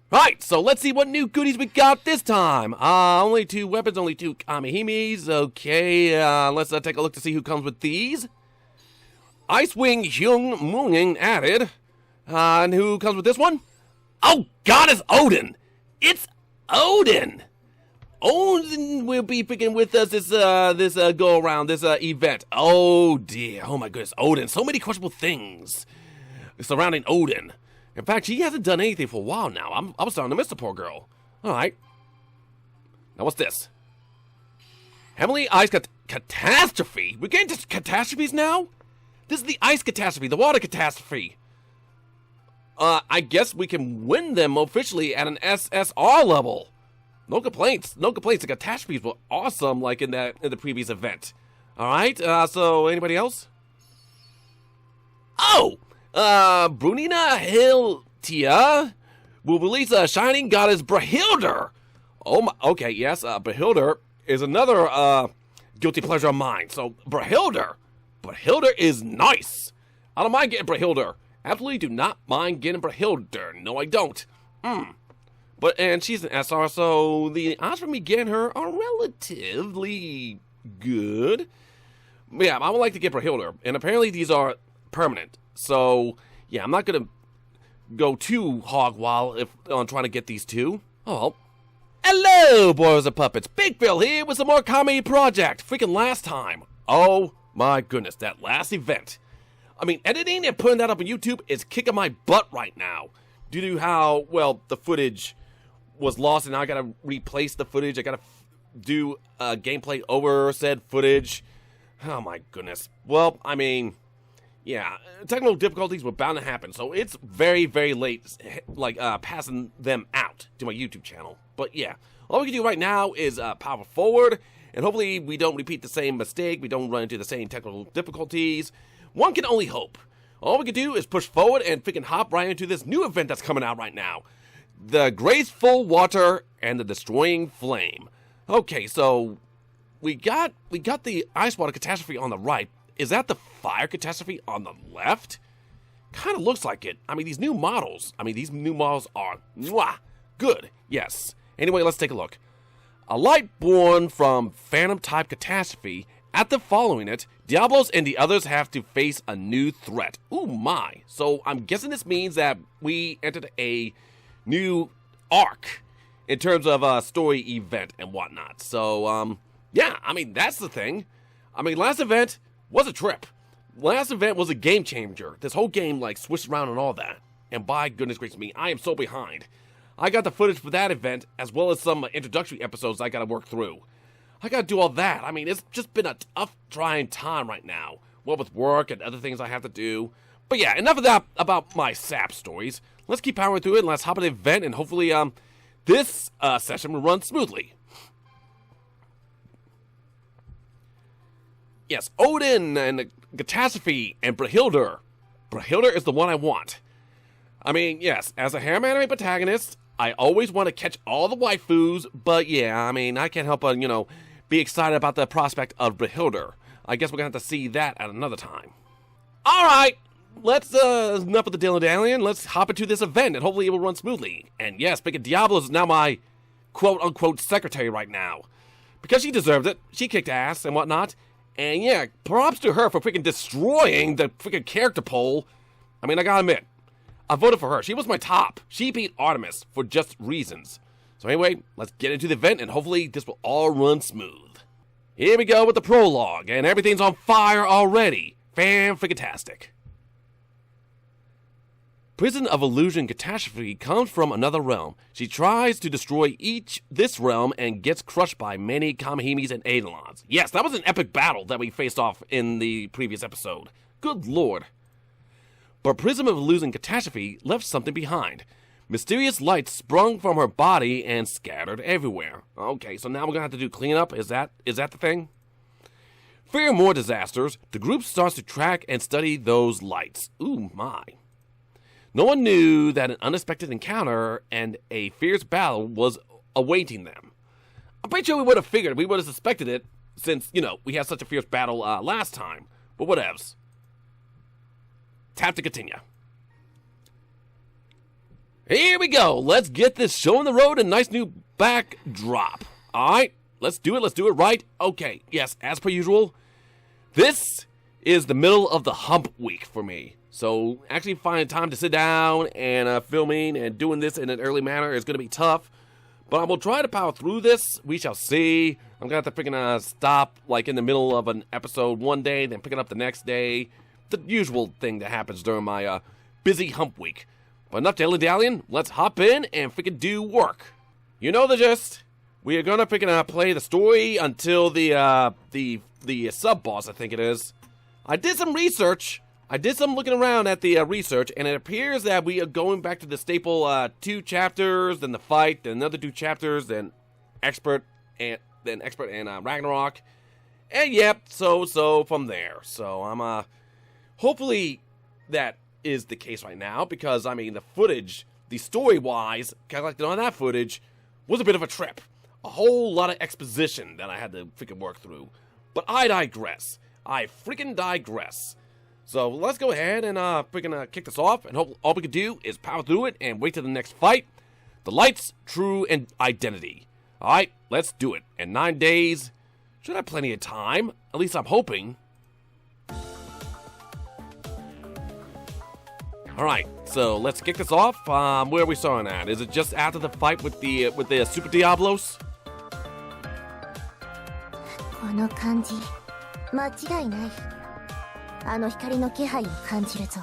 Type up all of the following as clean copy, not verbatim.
Right, so let's see what new goodies we got this time. Only 2 weapons, only 2 Kamihimes. Okay, let's take a look to see who comes with these. Icewing Hyung Mooning added. And who comes with this one? Oh, Goddess Odin! It's Odin! Odin will be picking with us this go around, this event. Oh dear, oh my goodness, Odin. So many questionable things surrounding Odin. In fact, she hasn't done anything for a while now. I was starting to miss the poor girl. Alright. Now what's this? Heavenly Ice Catastrophe? We're getting to catastrophes now? This is the Ice Catastrophe, the Water Catastrophe. I guess we can win them officially at an SSR level. No complaints. No complaints. The catastrophes were awesome, like in the previous event. Alright, so anybody else? Oh! Brunina Hiltia will release a Shining Goddess Brahilder. Oh my, okay, yes, Brahilder is another, guilty pleasure of mine. So, Brahilder is nice. I don't mind getting Brahilder. Absolutely do not mind getting Brahilder. No, I don't. And she's an SR, so the odds for me getting her are relatively good. But yeah, I would like to get Brahilder, and apparently these are permanent. So, yeah, I'm not going to go too hog wild on trying to get these 2. Oh, well. Hello, boys and puppets. Big Phil here with some more Kami Project. Freaking last time. Oh, my goodness, that last event. I mean, editing and putting that up on YouTube is kicking my butt right now. Due to how, well, the footage was lost, and now I got to replace the footage. I got to do gameplay over said footage. Oh, my goodness. Well, I mean... yeah, technical difficulties were bound to happen, so it's very, very late, like, passing them out to my YouTube channel. But yeah, all we can do right now is power forward, and hopefully we don't repeat the same mistake, we don't run into the same technical difficulties. One can only hope. All we can do is push forward and freaking hop right into this new event that's coming out right now. The Graceful Water and the Destroying Flame. Okay, so we got the Ice Water Catastrophe on the right. Is that the Fire Catastrophe on the left? Kind of looks like it. I mean, these new models are mwah, good, yes. Anyway, let's take a look. A light born from Phantom-type Catastrophe. After following it, Diablos and the others have to face a new threat. Ooh, my. So, I'm guessing this means that we entered a new arc in terms of a story event and whatnot. So, yeah, I mean, that's the thing. I mean, last event was a trip. Last event was a game changer. This whole game, like, switched around and all that. And by goodness gracious me, I am so behind. I got the footage for that event, as well as some introductory episodes I gotta work through. I gotta do all that. I mean, it's just been a tough, trying time right now. Well, with work and other things I have to do. But yeah, enough of that about my sap stories. Let's keep powering through it, and let's hop on the event, and hopefully, this session will run smoothly. Yes, Odin and Catastrophe and Brahilder. Brahilder is the one I want. I mean, yes, as a harem anime protagonist, I always want to catch all the waifus, but yeah, I mean, I can't help but, be excited about the prospect of Brahilder. I guess we're gonna have to see that at another time. Alright, let's, enough of the dilly-dallying, let's hop into this event, and hopefully it will run smoothly. And yes, speaking of Diablos is now my quote-unquote secretary right now. Because she deserves it, she kicked ass and whatnot. And yeah, props to her for freaking destroying the freaking character poll. I mean, I gotta admit, I voted for her. She was my top. She beat Artemis for just reasons. So anyway, let's get into the event, and hopefully this will all run smooth. Here we go with the prologue, and everything's on fire already. Fan-freaking-tastic. Prison of Illusion Catastrophe comes from another realm. She tries to destroy this realm and gets crushed by many Kamihimes and Eidolons. Yes, that was an epic battle that we faced off in the previous episode. Good lord. But Prism of Illusion Catastrophe left something behind. Mysterious lights sprung from her body and scattered everywhere. Okay, so now we're gonna have to do cleanup. Is that the thing? Fearing more disasters, the group starts to track and study those lights. Ooh, my. No one knew that an unexpected encounter and a fierce battle was awaiting them. I'm pretty sure we would have figured, we would have suspected it, since, we had such a fierce battle last time. But whatevs. Tap to continue. Here we go. Let's get this show on the road. A nice new backdrop. All right, let's do it. Let's do it right. Okay, yes, as per usual, this is the middle of the hump week for me. So actually finding time to sit down and filming and doing this in an early manner is going to be tough. But I will try to power through this. We shall see. I'm going to have to freaking stop like in the middle of an episode one day, then pick it up the next day. The usual thing that happens during my busy hump week. But enough dilly-dallying. Let's hop in and freaking do work. You know the gist. We are going to freaking play the story until the sub-boss, I think it is. I did some research. I did some looking around at the research, and it appears that we are going back to the staple 2 chapters, then the fight, then another 2 chapters, then expert and Ragnarok, and yep, so from there. So I'm hopefully that is the case right now, because I mean the footage, the story-wise, collected on that footage was a bit of a trip, a whole lot of exposition that I had to freaking work through. But I digress. I freaking digress. So let's go ahead and freaking kick this off, and hope all we can do is power through it and wait till the next fight. The lights, true, and identity. Alright, let's do it. In 9 days, should have plenty of time. At least I'm hoping. Alright, so let's kick this off. Where are we starting at? Is it just after the fight with the Super Diablos? この感じ、間違いない。あの光の気配を感じるぞ。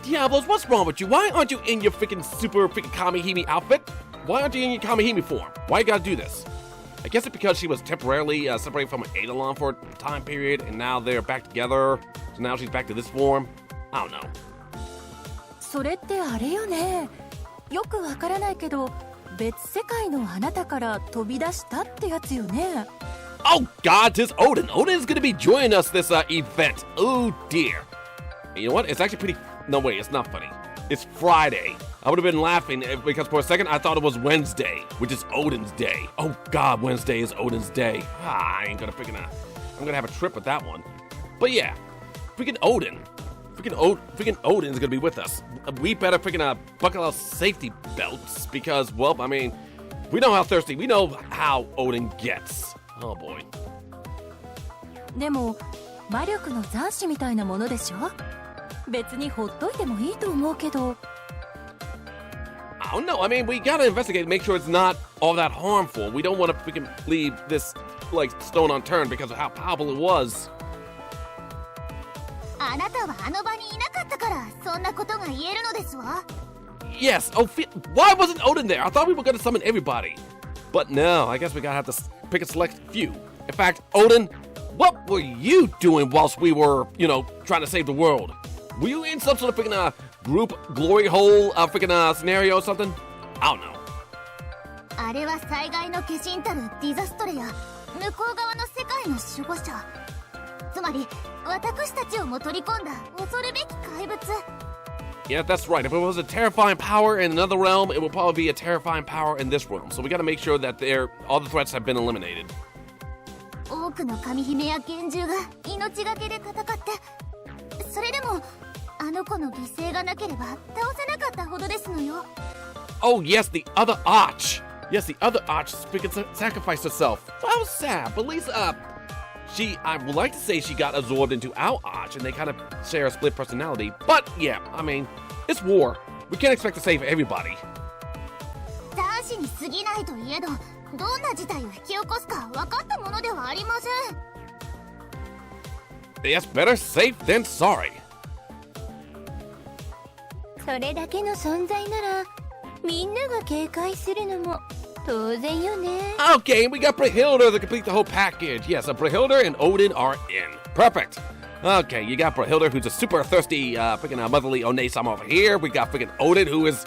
Diablos, what's wrong with you? Why aren't you in your freaking super freaking Kamihime outfit? Why aren't you in your Kamihime form? Why you gotta do this? I guess it's because she was temporarily separated from Eidolon for a time period, and now they're back together. So now she's back to this form. I don't know. それってあれよね。よくわからないけど、別世界のあなたから飛び出したってやつよね。 Oh God, it's Odin. Odin is going to be joining us this event. Oh dear. You know what? It's actually pretty... No, wait, it's not funny. It's Friday. I would have been laughing because for a second I thought it was Wednesday, which is Odin's day. Oh God, Wednesday is Odin's day. I ain't gonna freaking... I'm gonna have a trip with that one. But yeah, freaking Odin. Freaking Odin's gonna be with us. We better freaking buckle our safety belts because, well, I mean, we know how thirsty. We know how Odin gets. Oh boy. でも魔力の残滓みたいなものでしょ。別にほっといてもいいと思うけど。I don't know. I mean, we gotta investigate, make sure it's not all that harmful. We don't want to freaking leave this like stone unturned because of how powerful it was. あなたはあの場にいなかったからそんなことが言えるのですわ。 Yes. Oh, why wasn't Odin there? I thought we were gonna summon everybody. But no, I guess we gotta have to pick a select few. In fact, Odin, what were you doing whilst we were, you know, trying to save the world? Were you in some sort of freaking group glory hole freaking scenario or something? I don't know. あれは災害の化身たるディザストレや向こう側の世界の守護者。つまり私たちをも取り込んだ恐るべき怪物。 Yeah, that's right. If it was a terrifying power in another realm, it will probably be a terrifying power in this realm. So we gotta make sure that all the threats have been eliminated. 多くの神姫や幻獣が命がけで戦って、それでもあの子の犠牲がなければ倒せなかったほどですのよ。 Oh yes, the other arch. Yes, the other arch freaking sacrificed herself. How sad, but at least I would like to say she got absorbed into our arch, and they kind of share a split personality. But yeah, I mean, it's war. We can't expect to save everybody. 斬死に過ぎないといえど、どんな事態を引き起こすか分かったものではありません。 Yes, better safe than sorry. それだけの存在なら、みんなが警戒するのも当然よね。 Okay, we got Brahilda to complete the whole package. Yes, so Brahilda and Odin are in. Perfect. Okay, you got Brahilda, who's a super thirsty, freaking motherly Onesama over here. We got freaking Odin, who is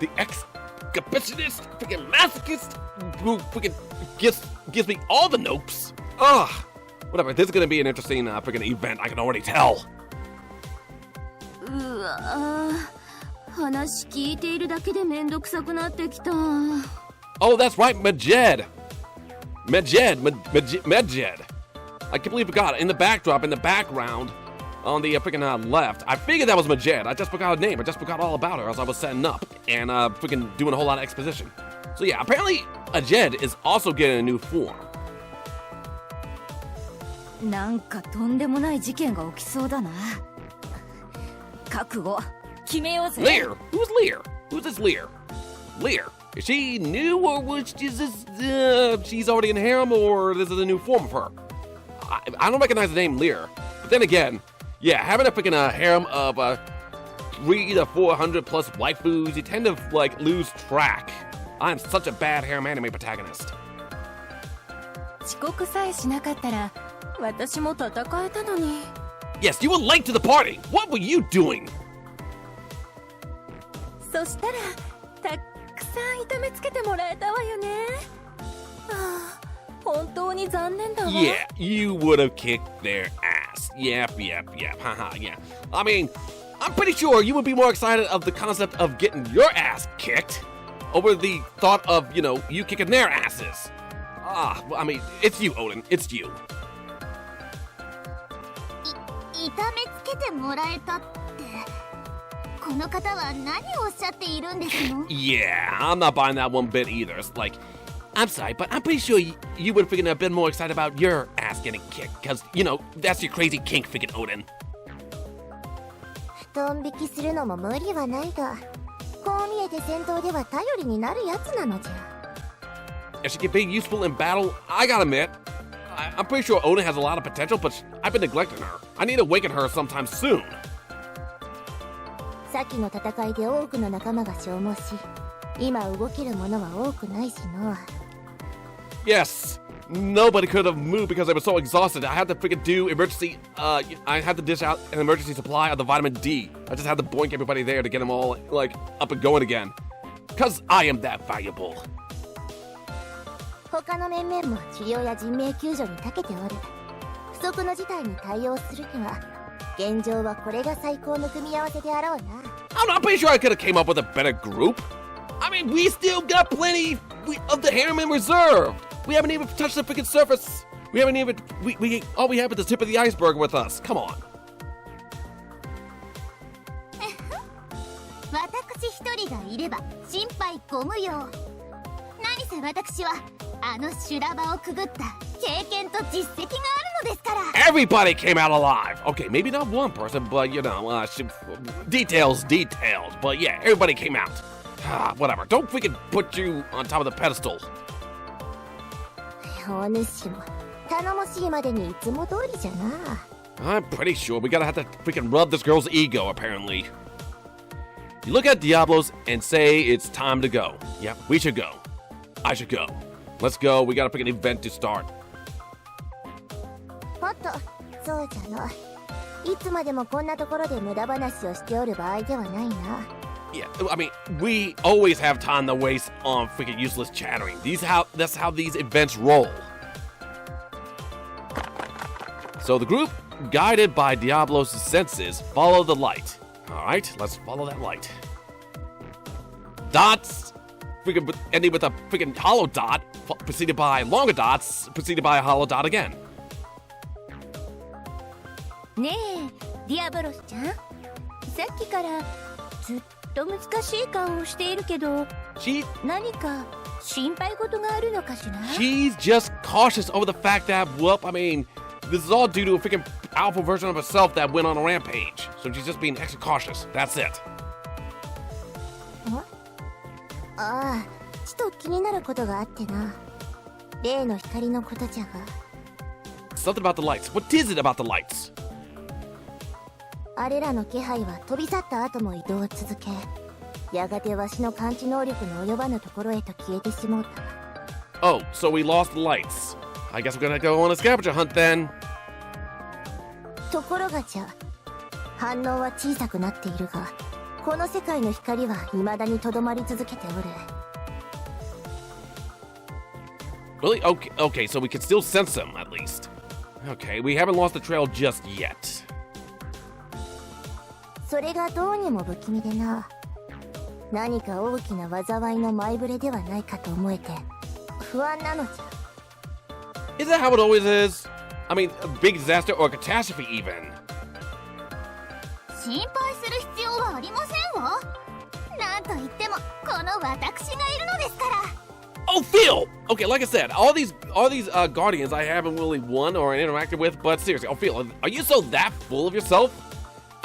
the exhibitionist, freaking masochist, who freaking gives me all the nopes. Ugh. Whatever, this is gonna be an interesting freaking event, I can already tell. うわ、話聞いているだけでめんどくさくなってきた。 Oh, that's right, Medjed. I completely forgot. In the backdrop, in the background, on the freaking left. I figured that was Majed. I just forgot her name. I just forgot all about her as I was setting up and freaking doing a whole lot of exposition. So yeah, apparently Ajed is also getting a new form. なんかとんでもない事件が起きそうだな。覚悟決めようぜ。 Lear? Who's Lear? Who's this Lear? Lear? Is she new or was she's already in harem or this is a new form of her? I don't recognize the name Lear. But then again, yeah, having a freaking harem of 300 to 400 plus waifus, you tend to like lose track. I'm such a bad harem anime protagonist. 遅刻さえしなかったら私も戦えたのに。 Yes, you were late to the party. What were you doing? そしたらたくさん痛めつけてもらえたわよね。はあ、本当に残念だわ。 Yeah, you would have kicked their ass. Yep. Haha, yeah. I mean, I'm pretty sure you would be more excited of the concept of getting your ass kicked over the thought of, you kicking their asses. I mean, it's you, Odin. It's you. 痛めつけてもらえたってこの方は何をおっしゃっているんですの？ Yeah, I'm not buying that one bit either. It's like, I'm sorry, but I'm pretty sure you would have been more excited about your ass getting kicked, because, that's your crazy kink, freaking Odin. ドン引きするのも無理はないが、こう見えて戦闘では頼りになるやつなのじゃ。 If she can be useful in battle, I gotta admit, I'm pretty sure Odin has a lot of potential, but I've been neglecting her. I need to awaken her sometime soon. 先の戦いで多くの仲間が消耗し、今動けるものは多くないしの。 Yes, nobody could have moved because I was so exhausted. I had to freaking do emergency, I had to dish out an emergency supply of the vitamin D. I just had to boink everybody there to get them all, up and going again. Because I am that valuable. 他の面々も治療や人命救助に長けておる。不測の事態に対応するには、現状はこれが最高の組み合わせであろうな。I'm pretty sure I could have came up with a better group. I mean, we still got plenty of the harem in reserve. We haven't even touched the freaking surface. We haven't even, all we have is the tip of the iceberg with us. Come on. 私一人がいれば心配ご無用。何せ私はあの修羅場をくぐった経験と実績があるのですから。 Everybody came out alive. Okay, maybe not one person, but details. But yeah, everybody came out. Whatever. Don't freaking put you on top of the pedestal. お主も頼もしいまでにいつも通りじゃな。 I'm pretty sure we gotta have to freaking rub this girl's ego, apparently. You look at Diablos and say it's time to go. Yep, we should go. I should go. Let's go. We got a freaking event to start. おっと、そうじゃの。いつまでもこんなところで無駄話をしておる場合ではないな。 Yeah, I mean, we always have time to waste on freaking useless chattering. That's how these events roll. So the group, guided by Diablo's senses, follow the light. All right, let's follow that light. Dots, freaking ending with a freaking hollow dot, preceded by longer dots, preceded by a hollow dot again. ねえ、ディアボロスちゃん。さっきからずっと難しい顔をしているけど、何か心配事があるのかしら？ She's just cautious over the fact that, I mean, this is all due to a freaking powerful version of herself that went on a rampage. So she's just being extra cautious. That's it. ああ、ちと気になることがあってな。例の光のことじゃが。 Something about the lights. What is it about the lights? あれらの気配は飛び去った後も移動を続け、やがてわしの感知能力の及ばぬところへと消えてしもうた。 Oh, so we lost the lights. I guess we're gonna go on a scavenger hunt then. ところがじゃ、反応は小さくなっているが、この世界の光は未だにとどまり続けておる。 Really? Okay, so we can still sense them, at least. Okay, we haven't lost the trail just yet. それがどうにも不気味でな。何か大きな災いの前触れではないかと思えて不安なのじゃ。 Is that how it always is? I mean, a big disaster or a catastrophe even. 心配する必要はありませんわ。なんといってもこの私がいるのですから。Oh, Phil! Okay, like I said, all these guardians I haven't really won or interacted with, but seriously, oh, Phil, are you so that full of yourself?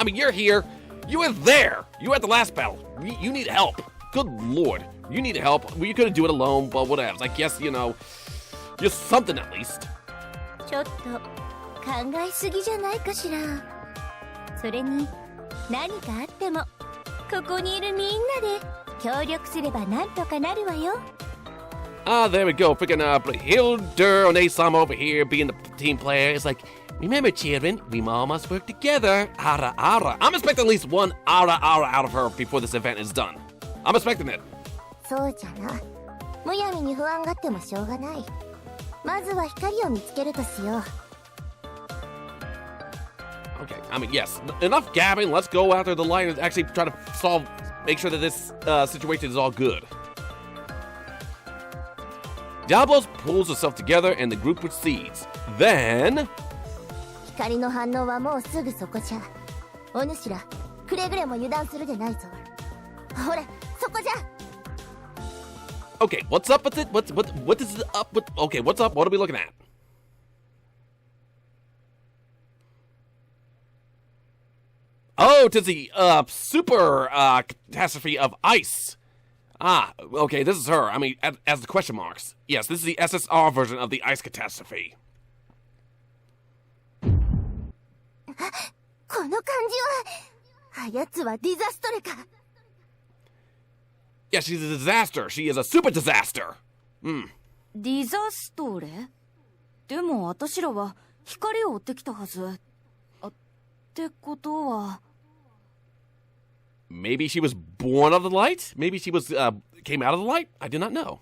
I mean, you're here, you were there, you were at the last battle, you need help. Good lord, you need help. Well, you couldn't do it alone, but whatever. I guess, you know, just something at least. ちょっと考えすぎじゃないかしら。それに何かあってもここにいるみんなで協力すればなんとかなるわよ。Ah, there we go. Freaking Hilder Onesama over here being the team player. It's like, remember, children, we all must work together. Ara, ara. I'm expecting at least one ara, ara out of her before this event is done. I'm expecting it. そうじゃな。むやみに不安がってもしょうがない。まずは光を見つけるとしよう。Okay, I mean, yes. Enough gabbing. Let's go after the light and actually try to make sure that this situation is all good. Diablos pulls herself together and the group proceeds. Then... 光の反応はもうすぐそこじゃ。お主ら、くれぐれも油断するでないぞ。ほれ、そこじゃ。Okay, what's up with it? What is up with... Okay, what's up? What are we looking at? Oh, to the super catastrophe of ice. Ah, okay, this is her. I mean, as the question marks. Yes, this is the SSR version of the ice catastrophe. この感じは、あやつはディザストレか。Yeah, she's a disaster. She is a super disaster. ディザストレ？でも私らは光を追ってきたはず。ってことは。Maybe she was born of the light? Maybe she was, came out of the light? I do not know.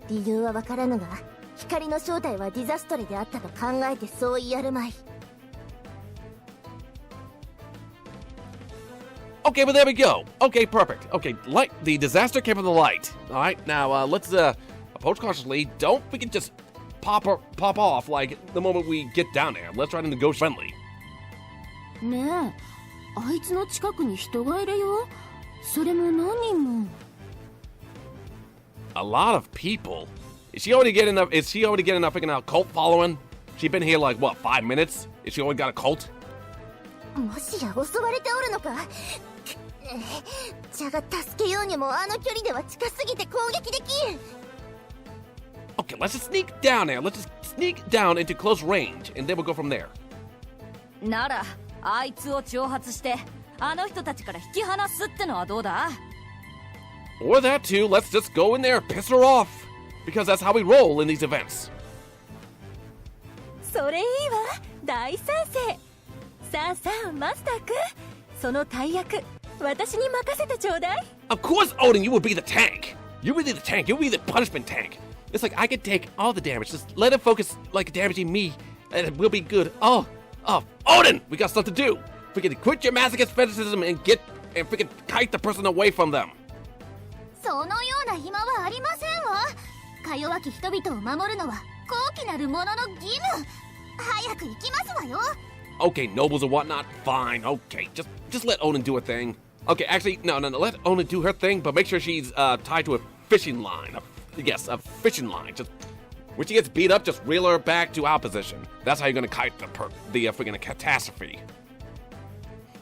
理由はわからぬが、光の正体はディザストレであったと考えてそう言やるまい。Okay, but there we go. Okay, perfect. Okay, light. The disaster came from the light. All right, now let's approach cautiously. Don't we can just pop off like the moment we get down there. Let's try to negotiate friendly. ねえ。あいつの近くに人がいるよ。それも何人も。A lot of people. Is she already getting enough freaking cult following? She been here like what, 5 minutes? Is she already got a cult? もしや襲われておるのか。じゃが助けようにもあの距離では近すぎて攻撃できん。Okay, let's just sneak down there. Let's just sneak down into close range, and then we'll go from there. なら。あいつを挑発してあの人たちから引き離すってのはどうだ？ Or that too, let's just go in there and piss her off. Because that's how we roll in these events. それいいわ、大賛成。さあさあ、マスター君、その大役、私に任せてちょうだい。Of course, Odin, you will be the tank. You will be the tank. You'll be the punishment tank. It's like I can take all the damage. Just let it focus like damaging me, and it will be good. Oh, Odin, we got stuff to do. Freaking quit your masochist fetishism and freaking kite the person away from them. そのような暇はありませんわ。か弱き人々を守るのは高貴なる者の義務。早く行きますわよ。Okay, nobles and whatnot, fine. Okay, just let Odin do her thing. Okay, actually, no, let Odin do her thing, but make sure she's tied to a fishing line. Yes, a fishing line. Just when she gets beat up, just reel her back to our position. That's how you're gonna kite the freaking catastrophe.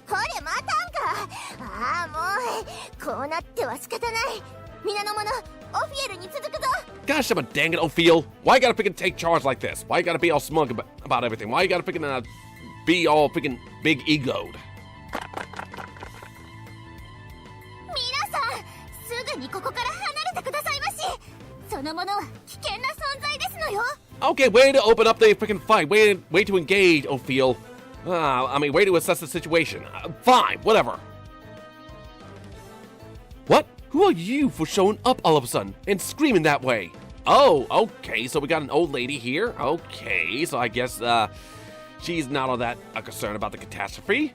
これまたんか。ああもうこうなっては仕方ない。皆の者、オフィエルに続くぞ。Gosh, I'm a dang it, Ophiel. Why you gotta freaking take charge like this? Why you gotta be all smug about everything? Why you gotta freaking be all freaking big egoed? 皆さん、すぐにここから離れてくださいまし。そのものは危険な存在ですのよ。Okay, way to open up the freaking fight. Way to engage, Ophiel. I mean, way to assess the situation. Fine, whatever. What? Who are you for showing up all of a sudden and screaming that way? Oh, okay, so we got an old lady here. Okay, so I guess she's not all that concerned about the catastrophe.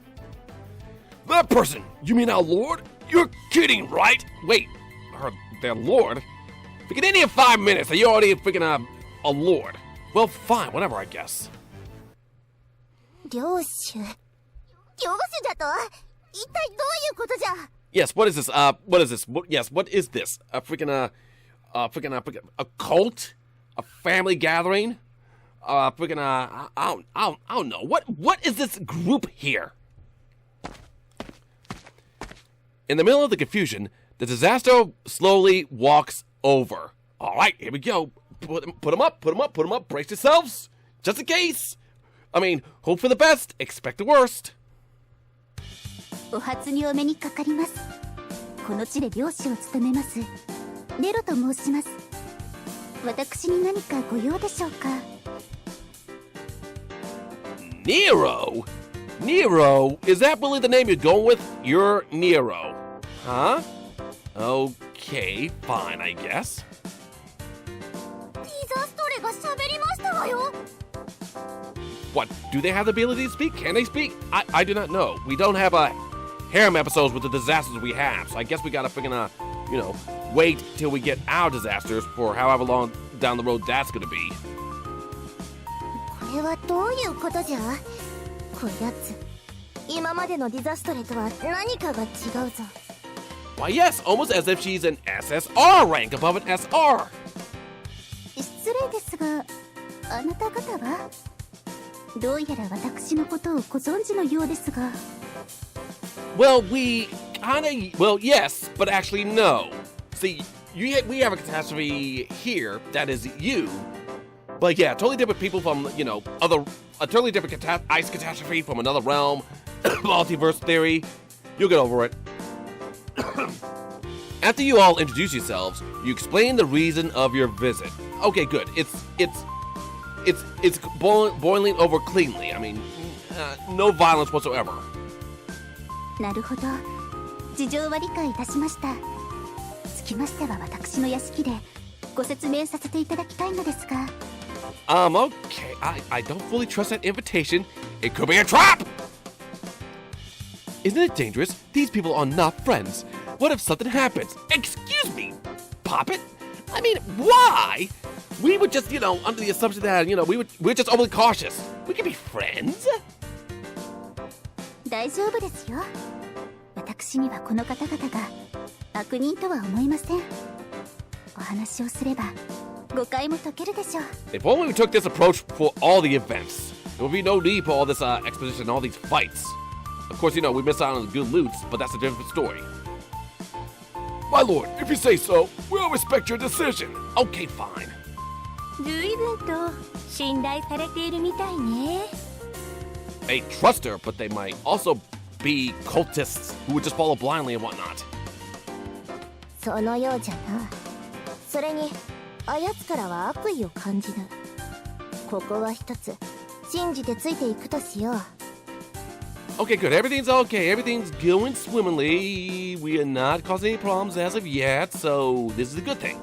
That person? You mean our lord? You're kidding, right? Wait, their lord? Freaking in 5 minutes, are you already freaking a lord? Well, fine, whatever, I guess. 領主。教師じゃと一体どういうことじゃ Yes, what is this? What is this? Yes, what is this? A freaking a cult? A family gathering? I don't know. What is this group here? In the middle of the confusion, the disaster slowly walks over. All right, here we go. Put them up. Brace yourselves, just in case. I mean, hope for the best, expect the worst. お初にお目にかかります。この地で漁師を務めますネロと申します。私に何かご用でしょうか。 Nero? Nero? Is that really the name you're going with? You're Nero. Huh? Okay, fine, I guess. ディザストレが喋りましたわよ What? Do they have the ability to speak? Can they speak? I do not know. We don't have harem episodes with the disasters we have, so I guess we gotta freaking, wait till we get our disasters for however long down the road that's gonna be. これはどういうことじゃこやつ今までのディザストレとは何かが違うぞ Why, yes, almost as if she's an SSR rank above an SR. 失礼ですがあなた方はどうやら私のことをご存知のようですが Well, well, yes, but actually no. See, we have a catastrophe here that is you, but yeah, totally different people from, a totally different ice catastrophe from another realm, multiverse theory. You'll get over it. After you all introduce yourselves, you explain the reason of your visit. Okay, good. It's boiling over cleanly. I mean, no violence whatsoever. なるほど事情は理解いたしましたつきましては私の屋敷でご説明させていただきたいのですが Okay. I don't fully trust that invitation. It could be a trap! Isn't it dangerous? These people are not friends. What if something happens? Excuse me, Poppet? I mean, why? We were just, under the assumption that, we're just overly cautious. We can be friends. 大丈夫ですよ私にはこの方々が悪人とは思いませんお話をすれば誤解も解けるでしょう If only we took this approach for all the events. There would be no need for all this exposition and all these fights. Of course, we miss out on the good loots, but that's a different story. My lord, if you say so, we'll respect your decision. Okay, fine. 随分と信頼されているみたいね They trust her, but they might also be cultists who would just follow blindly and whatnot. そのようじゃなそれにあやつからは悪意を感じぬここは一つ信じてついていくとしよう Okay, good. Everything's okay. Everything's going swimmingly. We are not causing any problems as of yet, so this is a good thing.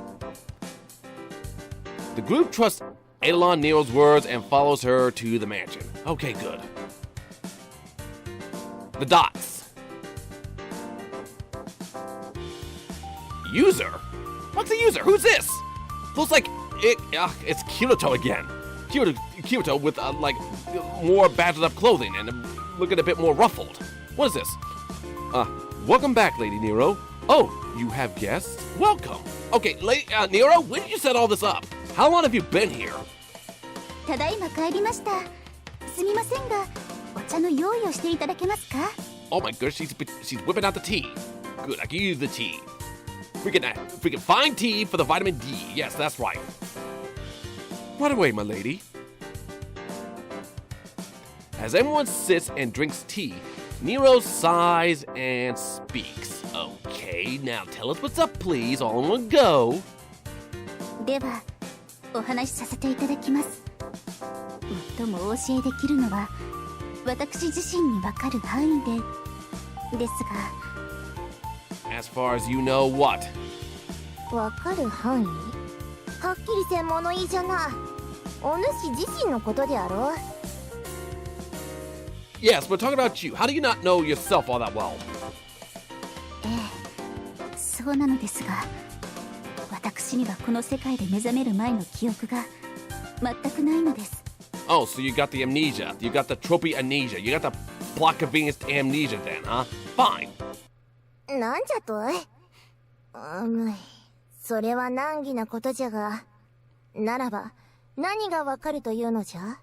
The group trusts Eidolon Nero's words and follows her to the mansion. Okay, good. The dots. User? What's a user? Who's this? Looks like it's Kirito again. Kirito with more badged up clothing and looking a bit more ruffled. What is this? Welcome back, Lady Nero. Oh, you have guests? Welcome. Okay, Nero, when did you set all this up? How long have you been here? ただいま帰りましたすみませんがお茶の用意をしていただけますか Oh my goodness, she's whipping out the tea. Good, I can use the tea. Freaking fine tea for the vitamin D. Yes, that's right. Right away, my lady. As everyone sits and drinks tea, Nero sighs and speaks. Okay, now tell us what's up, please, all in one go. ではお話しさせていただきます最もお教えできるのは私自身にわかる範囲ですが As far as you know what? わかる範囲はっきり専門の言いじゃなお主自身のことであろう Yes, we're talking about you. How do you not know yourself all that well? そうなのですが私にはこの世界で目覚める前の記憶が全くないのです Oh, so you got the amnesia. You got the tropey amnesia. You got the plot convenience amnesia then, huh? Fine. なんじゃといそれは難儀なことじゃが。ならば、何がわかるというのじゃ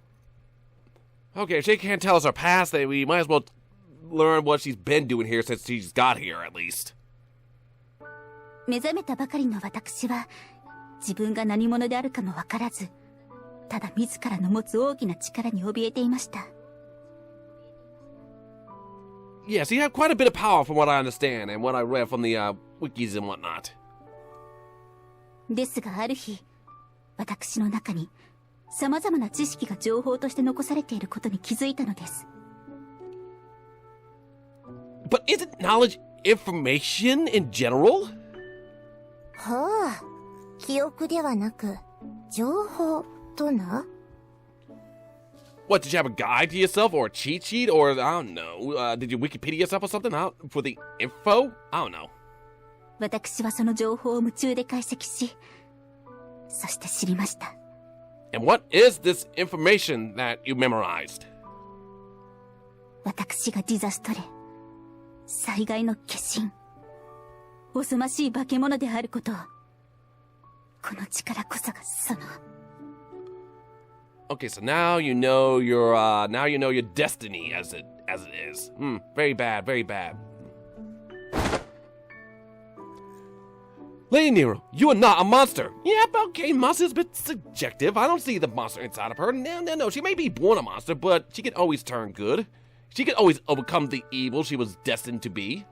Okay, if she can't tell us her past, then we might as well learn what she's been doing here since she's got here, at least. 目覚めたばかりの私は自分が何者であるかもわからず、ただ自らの持つ大きな力に怯えていました。Yes, you have quite a bit of power from what I understand and what I read from the wikis and whatnot. ですがある日、私の中に様々な知識が情報として残されていることに気づいたのです。But isn't knowledge information in general? はあ、記憶ではなく、情報とな。What, did you have a guide to yourself or a cheat sheet or, I don't know, did you Wikipedia yourself or something for the info? I don't know. 私はその情報を夢中で解析し、そして知りました。And what is this information that you memorized? 私がディザストレ、災害の化身、おぞましい化け物であることを、この力こそがその。Okay, so now you know your destiny as it is. Very bad, very bad. Lady Nero, you are not a monster. Yeah, okay, monster is a bit subjective. I don't see the monster inside of her. No, she may be born a monster, but she can always turn good. She can always overcome the evil she was destined to be.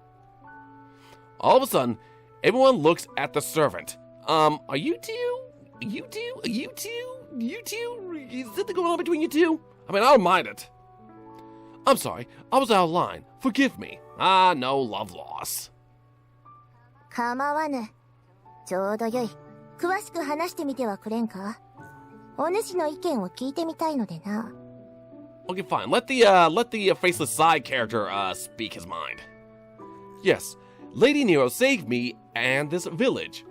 All of a sudden, everyone looks at the servant. Are you two? You two? You two? You two? Is something going on between you two? I mean, I don't mind it. I'm sorry, I was out of line. Forgive me. No love loss. 構わぬ。ちょうどよい。詳しく話してみてはくれんか？お主の意見を聞いてみたいのでな。Okay, fine. Let the faceless side character speak his mind. Yes, Lady Nero saved me and this village.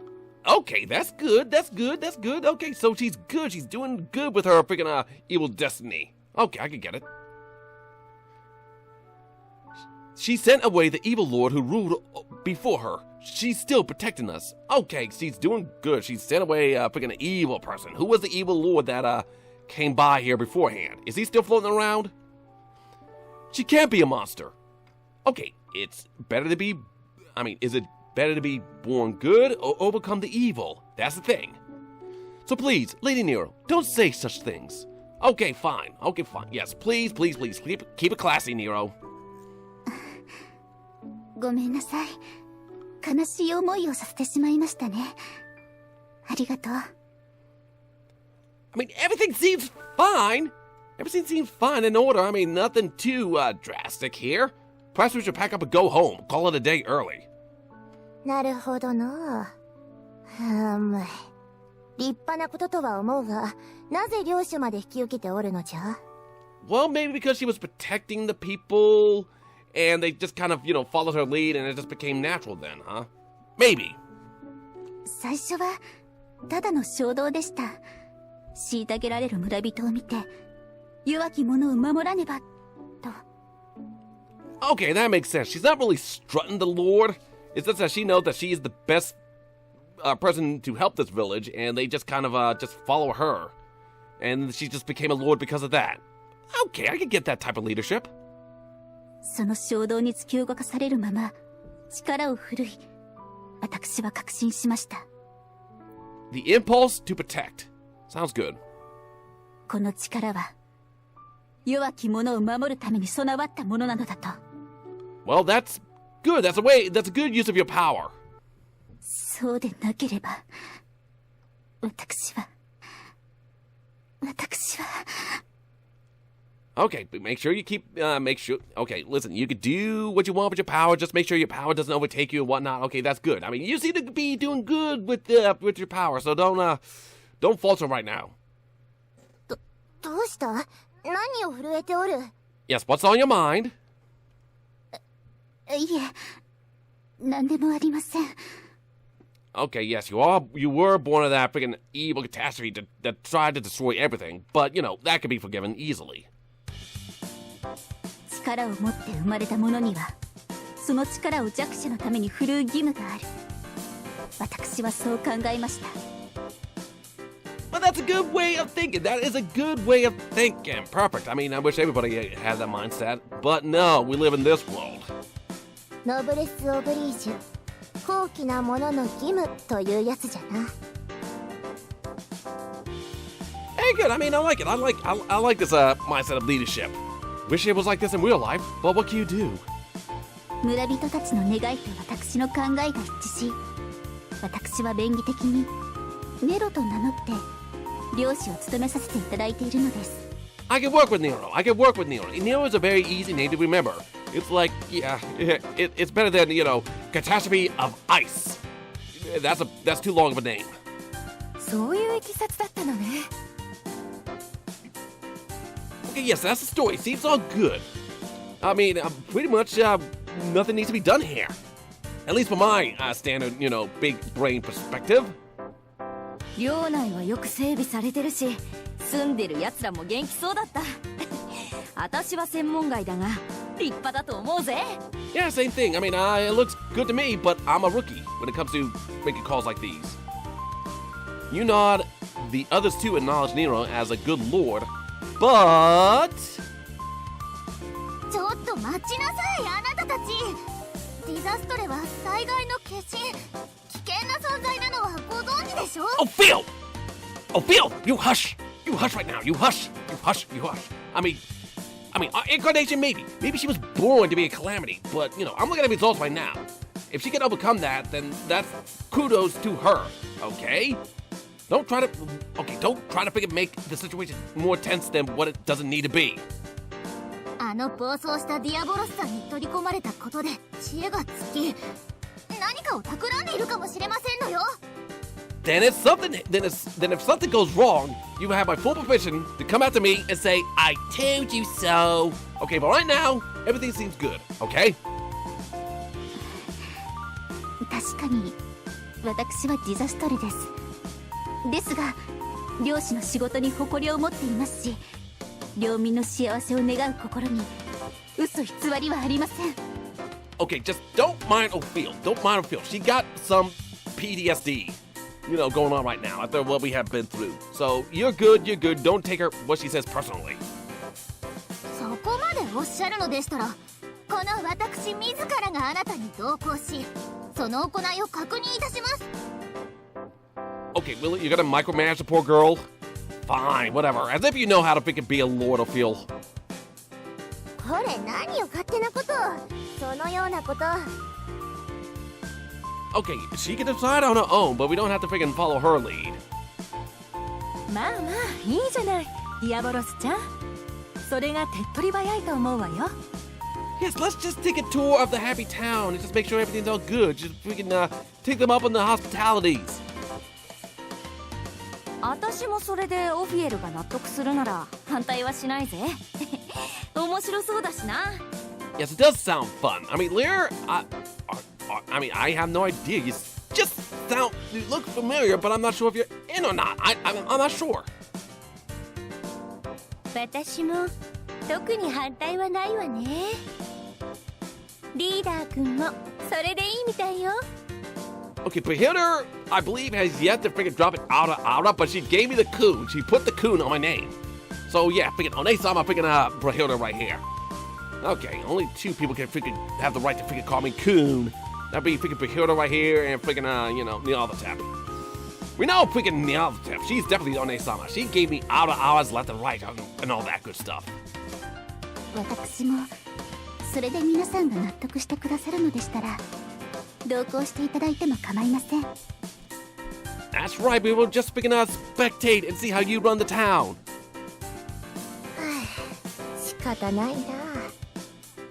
Okay, that's good. Okay, so she's good. She's doing good with her freaking evil destiny. Okay, I can get it. She sent away the evil lord who ruled before her. She's still protecting us. Okay, she's doing good. She sent away a freaking evil person. Who was the evil lord that came by here beforehand? Is he still floating around? She can't be a monster. Okay, it's better to be... I mean, is it better to be born good or overcome the evil? That's the thing. So please, Lady Nero, don't say such things. Okay, fine. Yes, please. Keep it classy, Nero. ごめんなさい。悲しい思いをさせてしまいましたね。ありがとう。I mean, everything seems fine. Everything seems fine in order. I mean, nothing too drastic here. Perhaps we should pack up and go home. Call it a day early. なるほどな。立派なこととは思うが、なぜ領主まで引き受けておるのじゃ？ Well, maybe because she was protecting the people, and they just kind of, followed her lead, and it just became natural then, huh? Maybe. 最初はただの衝動でした。虐げられる村人を見て、弱き者を守らねばと。Okay, that makes sense. She's not really strutting the Lord. It's just that she knows that she is the best person to help this village, and they just kind of just follow her. And she just became a lord because of that. Okay, I can get that type of leadership. その衝動に突き動かされるまま、力を振るい、私は確信しました。The impulse to protect. Sounds good. この力は、弱き者を守るために備わったものなのだと。Well, that's good. That's a good use of your power. そうでなければ、私は。Okay, but make sure you keep, okay, listen, you can do what you want with your power, just make sure your power doesn't overtake you and whatnot. Okay, that's good. I mean, you seem to be doing good with your power, so don't falter right now. どうした？何を震えておる？ Yes, what's on your mind? いえ、何でもありません。Okay, yes, you were born of that freaking evil catastrophe that tried to destroy everything, but, that could be forgiven easily. 力を持って生まれた者にはその力を弱者のために振るう義務がある。私はそう考えました。 Well, that's a good way of thinking. That is a good way of thinking. Perfect. I mean, I wish everybody had that mindset. But no, we live in this world. ノブレス・オブリージュ、高貴なものの義務というやつじゃな。Hey, good. I mean, I like it. I like this mindset of leadership. Wish it was like this in real life, but what can you do? 村人たちの願いと私の考えが一致し、私は便宜的にネロと名乗って領主を務めさせていただいているのです。 I can work with Nero. Nero is a very easy name to remember. It's like, yeah, it's better than, Catastrophe of Ice. That's too long of a name. そういういきさつだったのね。 Okay, yes, that's the story. Seems all good. I mean, pretty much nothing needs to be done here. At least from my standard, big brain perspective. 領内はよく整備されてるし、住んでる奴らも元気そうだった。私は専門外だが立派だと思うぜ。 Yeah, same thing. I mean, it looks good to me, but I'm a rookie when it comes to making calls like these. You nod. The others too acknowledge Nero as a good lord, but... ちょっと待ちなさい、あなたたち。ディザストレは災害の化身、危険な存在なのはご存知でしょ。 Oh, Phil! Oh, Phil! You hush! You hush right now. You hush! You hush! You hush! I mean, incarnation maybe. Maybe she was born to be a calamity, but, I'm looking at the results right now. If she can overcome that, then that's kudos to her, okay? Don't try to make the situation more tense than what it doesn't need to be. あの暴走したディアボロスさんに取り込まれたことで知恵が尽き、何かを企んでいるかもしれませんのよ。 Then if something goes wrong, you have my full permission to come after me and say, I told you so. Okay, but right now, everything seems good, okay? 確かに私はディザストレです。ですが、領主の仕事に誇りを持っていますし、領民の幸せを願う心に嘘偽りはありません。 Okay, just don't mind Ophelia. Don't mind Ophelia. She got some PTSD, going on right now after what we have been through. So you're good. Don't take her what she says personally. そこまでおっしゃるのでしたら、この私自らがあなたに同行し、その行いを確認いたします。 Okay, really? You're gonna micromanage the poor girl? Fine, whatever. As if you know how to freaking be a lord, Ophelia. これ何を勝手なことを。そのようなこと。 Okay, she can decide on her own, but we don't have to freaking follow her lead. まあまあいいじゃない、ディアボロスちゃん。それが手っ取り早いと思うわよ。 Yes, let's just take a tour of the happy town and just make sure everything's all good. Just freaking take them up on the hospitalities. 私もそれでオフィエルが納得するなら反対はしないぜ。面白そうだしな。 Yes, it does sound fun. I mean, Lear, I have no idea. You look familiar, but I'm not sure if you're in or not. I'm not sure. 私も特に反対はないわね。リーダー君もそれでいいみたいよ。 Okay, Brahilda, I believe, has yet to freaking drop it out, but she gave me the coon. She put the coon on my name. So yeah, freaking Onesama freaking Brahilda right here. Okay, only two people can freaking have the right to freaking call me coon. That'd be freaking Brahilda right here and freaking, Nyarlathotep. We know freaking Nyarlathotep. She's definitely Onesama. She gave me hours left and right and all that good stuff. 私もそれで皆さんが納得してくださるのでしたら同行していただいても構いません。 That's right, we will just freaking spectate and see how you run the town. 仕方ないな。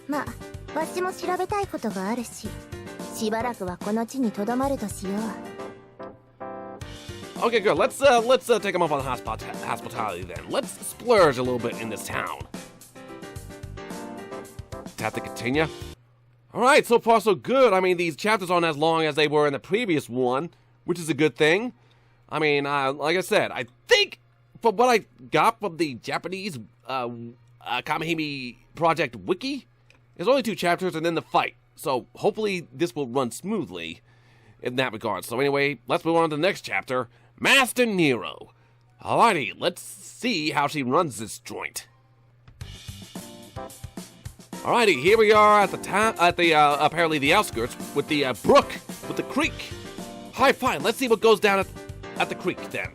まあ、わしも調べたいことがあるし、しばらくはこの地に留まるとしよう。 Okay, good. Let's take them up on hospitality then. Let's splurge a little bit in this town. Have to continue. All right, so far so good. I mean, these chapters aren't as long as they were in the previous one, which is a good thing. I mean, like I said, I think from what I got from the Japanese Kamihime Project Wiki. There's only 2 chapters and then the fight. So hopefully this will run smoothly in that regard. So anyway, let's move on to the next chapter. Master Nero. Alrighty, let's see how she runs this joint. Alrighty, here we are at the town, apparently the outskirts with the brook, with the creek. Alright, fine, let's see what goes down at the creek then.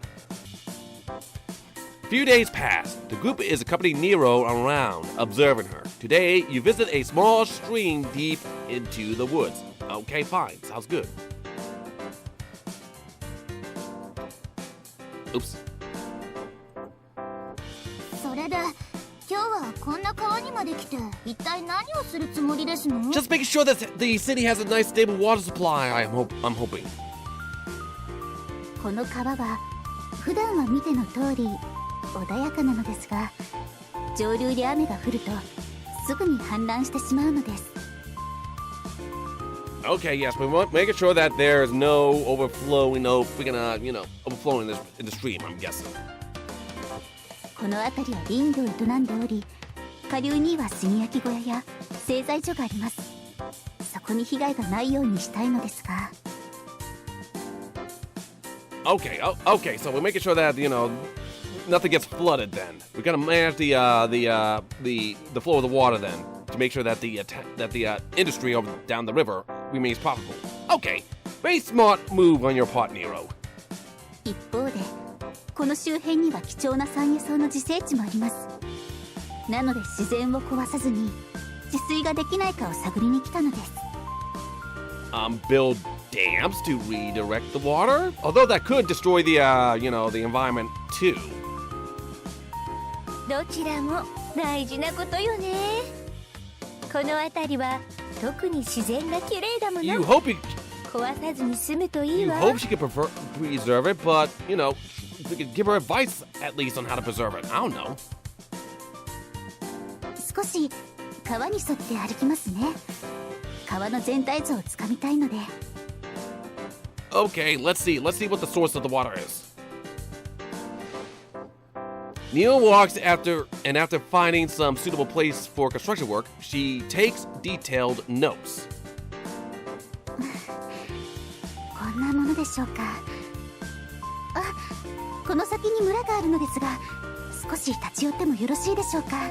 A few days pass. The group is accompanying Nero around, observing her. Today, you visit a small stream deep into the woods. Okay, fine, sounds good. Oops. それで今日はこんな川にまで来て一体何をするつもりですの？ Just making sure that the city has a nice stable water supply, I'm hoping. この川は普段は見ての通り穏やかなのですが、上流で雨が降るとすぐに氾濫してしまうのです。 Okay, yes, we want making sure that there's no overflowing, no freaking, overflowing in the stream, I'm guessing. この辺りは林業を営んでおり、下流には炭焼き小屋や製材所があります。そこに被害がないようにしたいのですが。 Okay, okay, so we're making sure that, nothing gets flooded then. We're gonna manage the flow of the water then, to make sure that the industry over down the river remains profitable. Okay, very smart move on your part, Nero. 一方で、この周辺には貴重な山野草の自生地もあります。なので自然を壊さずに治水ができないかを探りに来たのです。Build dams to redirect the water? Although that could destroy the environment too. どちらも大事なことよね。この辺りは特に自然が綺麗だもの。 You hope 壊さずに済むといい you わ。 hope she could preserve it, but, we could give her advice at least on how to preserve it. I don't know. 少し川に沿って歩きますね。川の全体像をつかみたいので。 Okay, let's see what the source of the water is. Neil walks after finding some suitable place for construction work, she takes detailed notes. こんなものでしょうか。あ、この先に村があるのですが、少し立ち寄ってもよろしいでしょうか。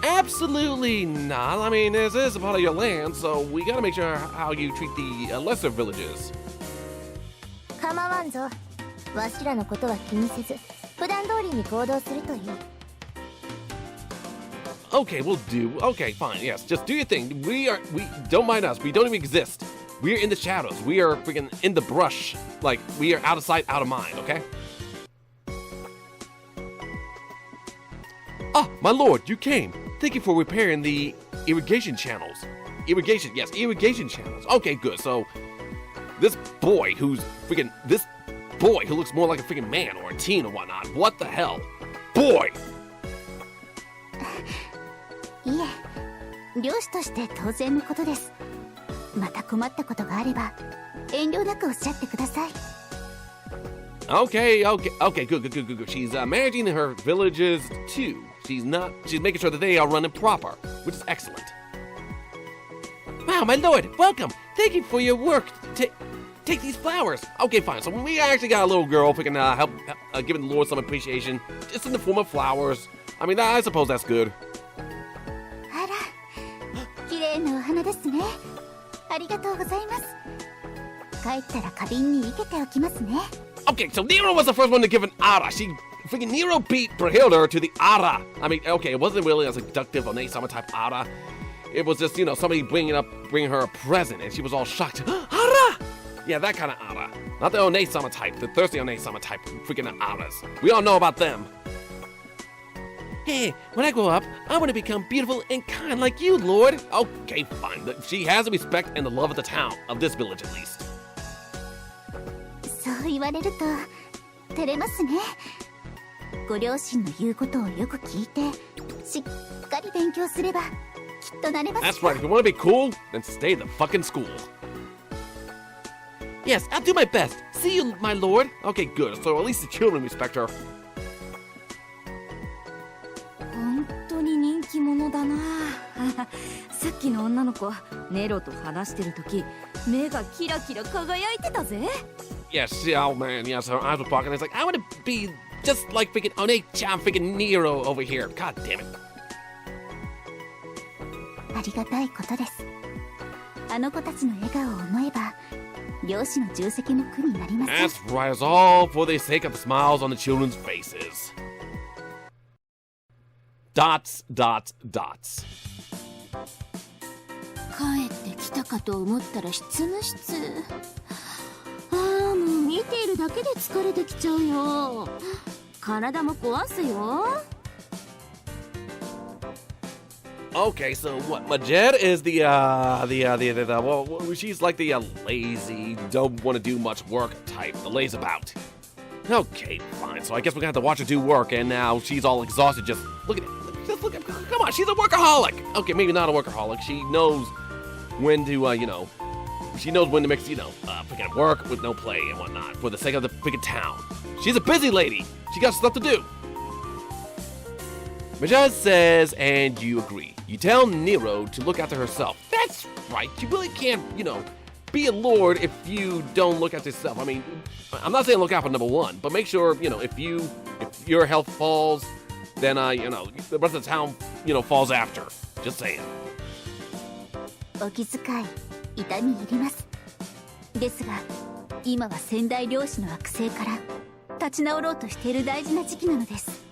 Absolutely not. I mean, this is a part of your land, so we gotta make sure how you treat the lesser villages. 構わんぞ。わしらのことは気にせず、普段通りに行動するといい。 Okay, we'll do. Okay, fine. Yes, just do your thing. We don't mind us. We don't even exist. We're in the shadows. We are freaking in the brush. Like, we are out of sight, out of mind, okay? Ah, my lord, you came. Thank you for repairing the irrigation channels. Irrigation channels. Okay, good. So, this boy who looks more like a freaking man or a teen or whatnot. What the hell? Boy! いえ、漁師として当然のことです。また困ったことがあれば、遠慮なくおっしゃってください。Okay, good. She's managing her villages too. She's making sure that they are running proper, which is excellent. Wow, my lord, welcome. Thank you for your work. Take these flowers. Okay, fine. So we actually got a little girl who can help giving the lord some appreciation, just in the form of flowers. I mean, I suppose that's good. あら、綺麗なお花ですね。ありがとうございます。帰ったら花瓶に生けておきますね。 Okay, so Nero was the first one to give an ara. Nero beat Brahilda to the ara. I mean, okay, it wasn't really a seductive One Sama type ara. It was just, somebody bringing her a present, and she was all shocked. Ara! Yeah, that kind of ara. Not the One Sama type, the thirsty One Sama type freaking aras. We all know about them. Hey, when I grow up, I want to become beautiful and kind like you, Lord. Okay, fine. She has the respect and the love of the town, of this village at least. そう言われると照れますね。ご両親の言うことをよく聞いて、しっかり勉強すればきっとなれます。 That's right. If you want to be cool, then stay the fucking school. Yes, I'll do my best. See you, my lord. Okay, good. So at least the children respect her. さっきの女の子ネロと話してる時目がキラキラ輝いてたぜ。 Yes, oh man, yes, her eyes were sparkling. It's like, I want to be just like freaking One-chan, freaking Nero over here. God damn it. ありがたいことです。あの子たちの笑顔を思えば漁師の重責も苦になりません。 That's right, it's all for the sake of the smiles on the children's faces. Dots, dots, dots. 帰ってきたかと思ったら執務室。ああ、もう見ているだけで疲れてきちゃうよ。体も壊すよ。 Okay, so what? Majed is well, she's like the lazy, don't want to do much work type, the lays about. Okay, fine. So I guess we're gonna have to watch her do work, and now she's all exhausted. Just look at it. Just look at. Come on, she's a workaholic. Okay, maybe not a workaholic. She knows when to, she knows when to mix, freaking work with no play and whatnot for the sake of the freaking town. She's a busy lady. She got stuff to do. Majed says, and you agree. You tell Nero to look after herself. That's right. You really can't, be a lord if you don't look after yourself. I mean, I'm not saying look out for number one, but make sure, if your health falls, then, the rest of the town, falls after. Just saying. お気遣い痛み入ります。ですが今は先代漁師の悪性から立ち直ろうとしている大事な時期なのです。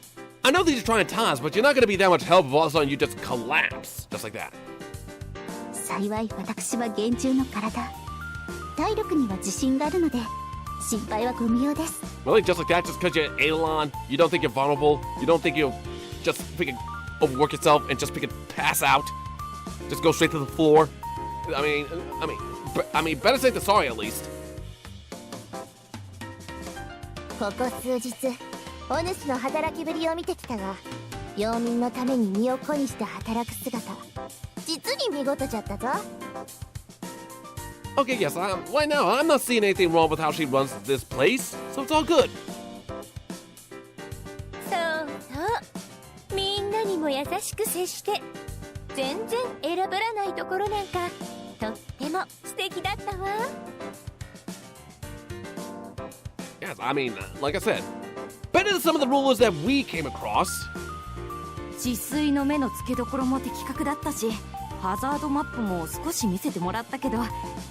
I know these are trying times, but you're not going to be that much help if all of a sudden you just collapse. Just like that. 幸い私は厳重の体、体力には自信があるので心配はご無用です。 Really? Just like that? Just because you're Eidolon? You don't think you're vulnerable? You don't think you'll just freaking overwork yourself and just freaking pass out? Just go straight to the floor? I mean, better safe than sorry at least. ここ数日お主の働きぶりを見てきたが、領民のために身を粉にして働く姿、実に見事じゃったぞ。 Okay, yes, right now, I'm not seeing anything wrong with how she runs this place, so it's all good. そうそう。みんなにも優しく接して、全然選ばらないところなんか、とっても素敵だったわ。 Yes, I mean, like I said, better than some of the rulers that we came across. 治水の目の付けどころも的確だったし、ハザードマップも少し見せてもらったけど、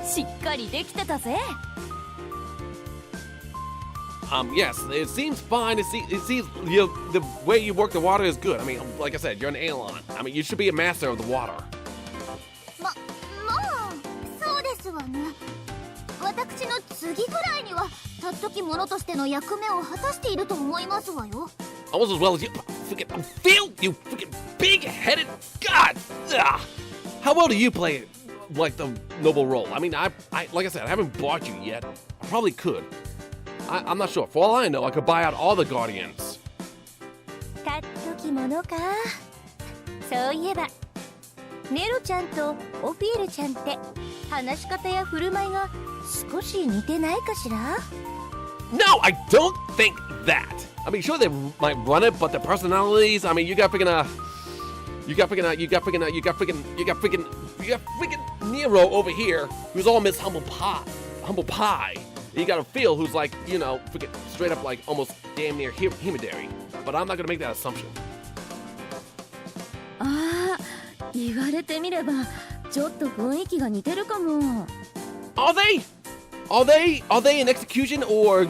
しっかりできてたぜ。 Yes, it seems fine. It seems the way you work the water is good. I mean, like I said, you're an Eidolon. I mean, you should be a master of the water. まあそうですわね。私の次ぐらいにはたっとき者としての役目を果たしていると思いますわよ。 Almost as well as you. Freaking Phil, you freaking big-headed god. Ugh. How well do you play like the noble role? I mean, I like I said, I haven't bought you yet. I probably could. I'm not sure. For all I know, I could buy out all the guardians. たっときものか。そういえばネロちゃんとオフィエルちゃんって話し方や振る舞いが少し似てないかしら。 No, I don't think that. I mean, sure they might run it, but the personalities. I mean, you got freaking Nero over here, who's all Miss Humble Pie. You got Phil, who's like, freaking straight up like almost damn near Himidari. But I'm not gonna make that assumption. ああ、言われてみればちょっと雰囲気が似てるかも。 Are they? Are they in execution or,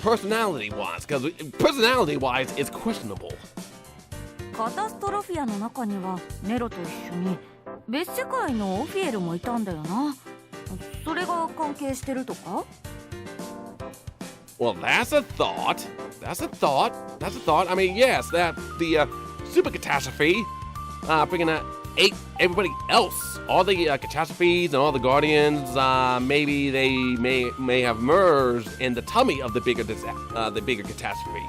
personality-wise? Because personality-wise, it's questionable. カタストロフィアの中にはネロと一緒に別世界のオフィエルもいたんだよな。それが関係してるとか？ Well, that's a thought. I mean, yes, that the super catastrophe freaking ate everybody else. All the catastrophes and all the guardians. Maybe they may have merged in the tummy of the bigger catastrophe.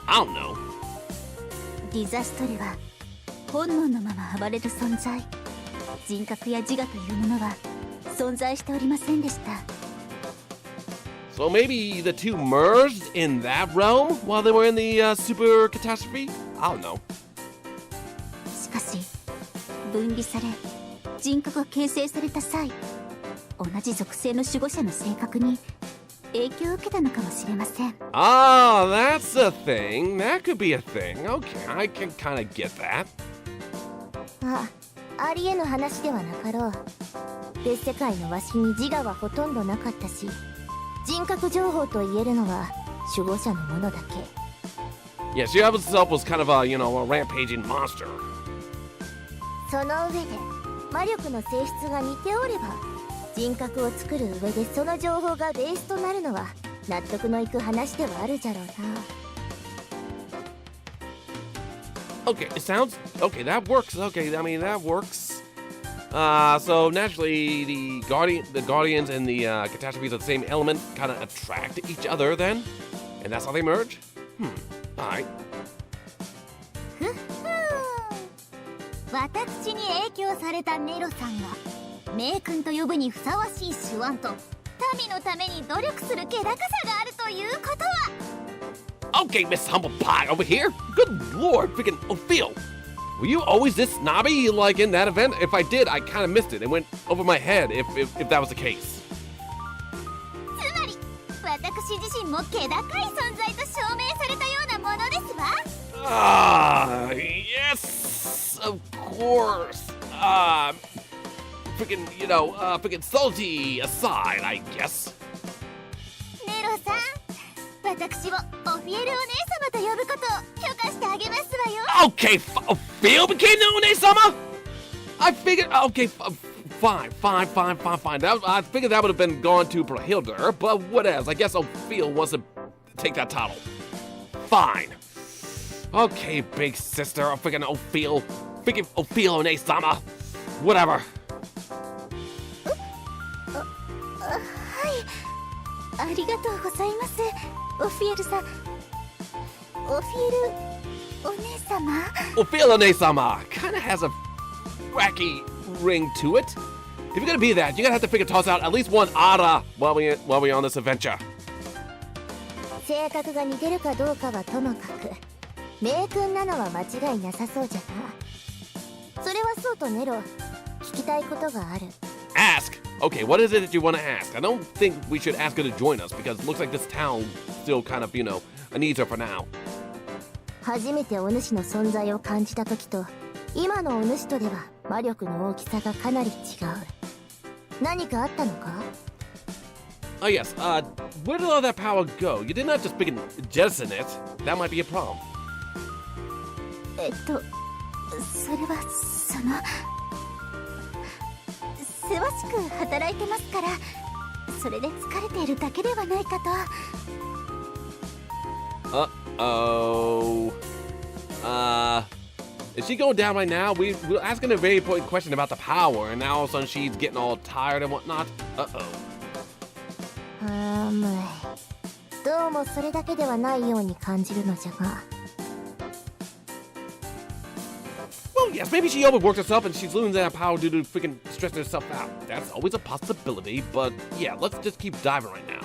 I don't know. ディザストレは本能のまま暴れる存在、人格や自我というものは存在しておりませんでした。 So maybe the two merged in that realm while they were in the super catastrophe? I don't know. しかし分離され人格が形成された際、同じ属性の守護者の性格に影響を受けたのかもしれません。Ah, that's a thing. That could be a thing. Okay, I can kind of get that. ありえぬ話ではなかろう。別世界のわしに自我はほとんどなかったし、人格情報と言えるのは守護者のものだけ。Yeah, she herself was kind of a, you know, a rampaging monster. その上で魔力の性質が似ておれば、人格を作る上でその情報がベースとなるのは納得のいく話ではあるじゃろうな。Okay, it sounds okay. That works. Okay, I mean that works. So naturally, the guardians and the catastrophes of the same element kind of attract each other, then, and that's how they merge. All right. ふっふー。私に影響されたネロさんが名君と呼ぶにふさわしい手腕と民のために努力する気高さがあるということは。Okay, Miss Humble Pie over here. Good lord, freaking Ophil. Were you always this snobby, like in that event? If I did, I kind of missed it. It went over my head if that was the case. つまり私自身も気高い存在と証明されたようなものですわ。Ah, yes, of course. Freaking, you know, freaking salty aside, I guess. ネロさん、私をオフィエルお姉様と呼ぶことを許可してあげますわよ。Okay, Phil became the One-Sama? I figured, okay, fine. I figured that would have been gone to Brahilder, but what else? I guess Ophil wants to take that title. Fine. Okay, big sister, freaking Ophil. Freaking Ophil One-Sama. Whatever. ありがとうございます、オフィエルさん。オフィエルお姉様。Ophil One-Sama kind of has a wacky ring to it. If you're gonna be that, you're gonna have to figure toss out at least one Ara while we're on this adventure. 性格が似てるかどうかはともかく、名君なのは間違いなさそうじゃな。それはそうとネロ、聞きたいことがある。Ask? Okay, what is it that you want to ask? I don't think we should ask her to join us because it looks like this town still kind of, you know, needs her for now. 初めてお主の存在を感じた時と今のお主とでは魔力の大きさがかなり違う。何かあったのか？ Oh yes, where did all that power go? You did not just freaking jettison it. That might be a problem. それはせわしく働いてますから、それで疲れているだけではないかと。Uh-oh. Is she going down right now? We're asking a very important question about the power, and now all of a sudden she's getting all tired and whatnot. Uh-oh. どうもそれだけではないように感じるのじゃが。Well, yes, maybe she overworked herself and she's losing that power due to freaking stressing herself out. That's always a possibility, but yeah, let's just keep diving right now.